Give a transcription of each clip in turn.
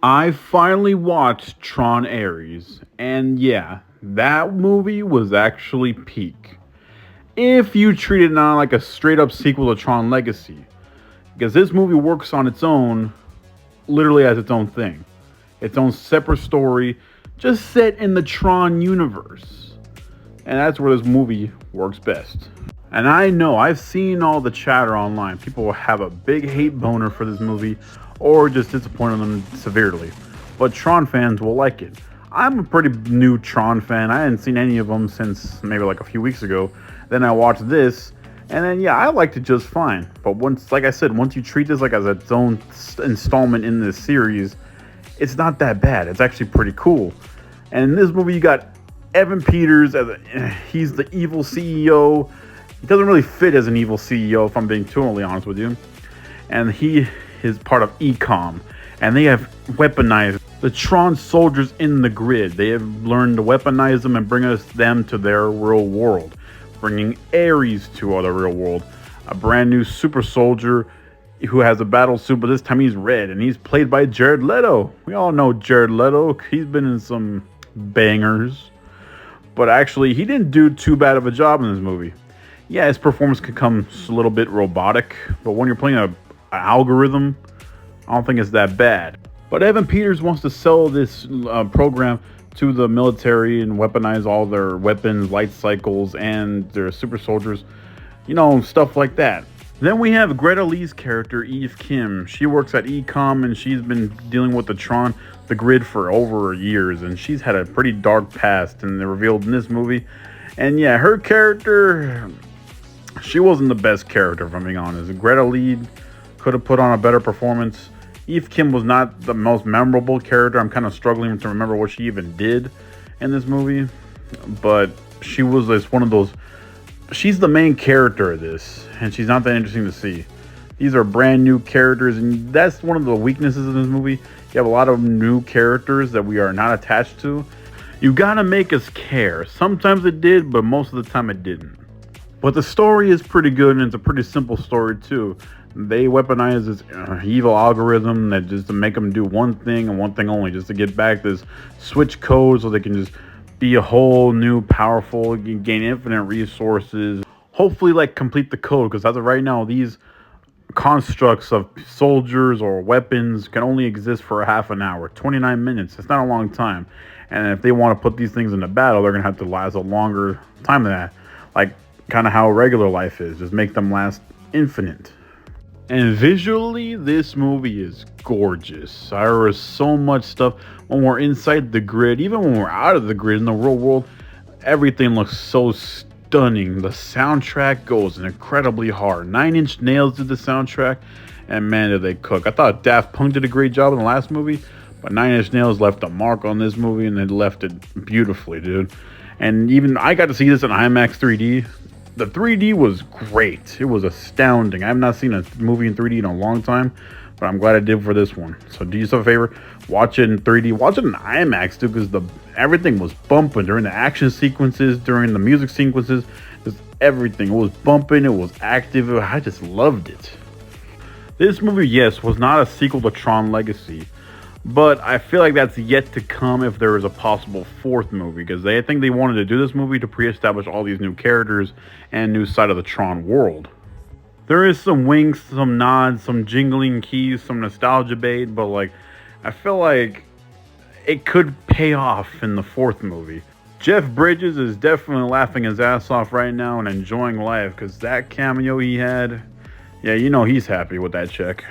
I finally watched Tron Ares, and yeah, that movie was actually peak. If you treat it not like a straight up sequel to Tron Legacy, because this movie works on its own, literally as its own thing, its own separate story, just set in the Tron universe. And that's where this movie works best. And I know I've seen all the chatter online. People will have a big hate boner for this movie or just disappointed them severely. But Tron fans will like it. I'm a pretty new Tron fan. I hadn't seen any of them since maybe like a few weeks ago. Then I watched this, and then yeah, I liked it just fine. But once, like I said, once you treat this like as its own installment in this series, it's not that bad. It's actually pretty cool. And in this movie, you got Evan Peters as he's the evil CEO. He doesn't really fit as an evil CEO, if I'm being totally honest with you. And he is part of ECOM. And they have weaponized the Tron soldiers in the grid. They have learned to weaponize them and bring them to their real world. Bringing Ares to the real world. A brand new super soldier who has a battle suit, but this time he's red. And he's played by Jared Leto. We all know Jared Leto. He's been in some bangers. But actually, he didn't do too bad of a job in this movie. Yeah, his performance could come a little bit robotic, but when you're playing an algorithm, I don't think it's that bad. But Evan Peters wants to sell this program to the military and weaponize all their weapons, light cycles, and their super soldiers, stuff like that. Then we have Greta Lee's character, Eve Kim. She works at ECOM, and she's been dealing with the grid for over years, and she's had a pretty dark past, and they're revealed in this movie. And yeah, her character, she wasn't the best character, if I'm being honest. Greta Lee could have put on a better performance. Eve Kim was not the most memorable character. I'm kind of struggling to remember what she even did in this movie. But she was just one of those... She's the main character of this, and she's not that interesting to see. These are brand new characters, and that's one of the weaknesses in this movie. You have a lot of new characters that we are not attached to. You gotta make us care. Sometimes it did, but most of the time it didn't. But the story is pretty good, and it's a pretty simple story too. They weaponize this evil algorithm that just to make them do one thing and one thing only, just to get back this switch code so they can just be a whole new powerful, gain infinite resources. Hopefully like complete the code, because as of right now, these constructs of soldiers or weapons can only exist for a half an hour, 29 minutes. It's not a long time. And if they want to put these things into battle, they're going to have to last a longer time than that. Like kind of how regular life is. Just make them last infinite. And visually, this movie is gorgeous. There is so much stuff when we're inside the grid. Even when we're out of the grid in the real world, everything looks so stunning. The soundtrack goes incredibly hard. 9 Inch Nails did the soundtrack, and man, did they cook. I thought Daft Punk did a great job in the last movie, but 9 Inch Nails left a mark on this movie, and they left it beautifully, dude. And even I got to see this in IMAX 3D. The 3D was great. It was astounding. I have not seen a movie in 3D in a long time, but I'm glad I did for this one. So do yourself a favor, watch it in 3D. Watch it in IMAX, too, because everything was bumping during the action sequences, during the music sequences. Just everything. It was bumping. It was active. I just loved it. This movie, yes, was not a sequel to Tron Legacy, but I feel like that's yet to come if there is a possible 4th movie, because I think they wanted to do this movie to pre-establish all these new characters and new side of the Tron world. There is some winks, some nods, some jingling keys, some nostalgia bait, but like I feel like it could pay off in the 4th movie. Jeff Bridges is definitely laughing his ass off right now and enjoying life, because that cameo he had, yeah, he's happy with that check.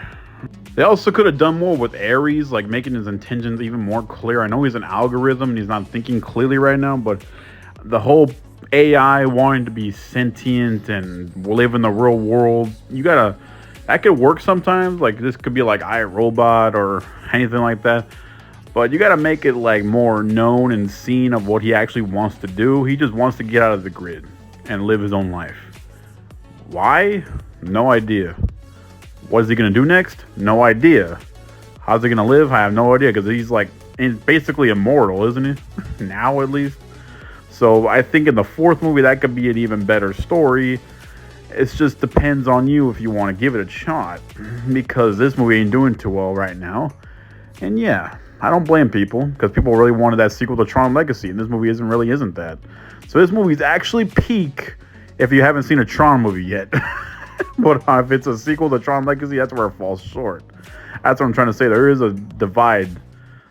They also could have done more with Ares, like making his intentions even more clear. I know he's an algorithm and he's not thinking clearly right now, but the whole AI wanting to be sentient and live in the real world, that could work sometimes. Like this could be like iRobot or anything like that. But you gotta make it like more known and seen of what he actually wants to do. He just wants to get out of the grid and live his own life. Why? No idea. What is he going to do next? No idea. How's he going to live? I have no idea, because he's basically immortal, isn't he? Now, at least. So I think in the 4th movie, that could be an even better story. It just depends on you if you want to give it a shot, because this movie ain't doing too well right now. And yeah, I don't blame people because people really wanted that sequel to Tron Legacy, and this movie isn't that. So this movie is actually peak if you haven't seen a Tron movie yet. But if it's a sequel to Tron Legacy, that's where it falls short. That's what I'm trying to say. There is a divide.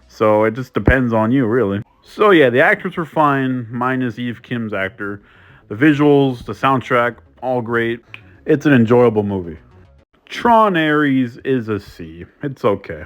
So it just depends on you, really. So yeah, the actors were fine, minus Eve Kim's actor. The visuals, the soundtrack, all great. It's an enjoyable movie. Tron Ares is a C. It's okay.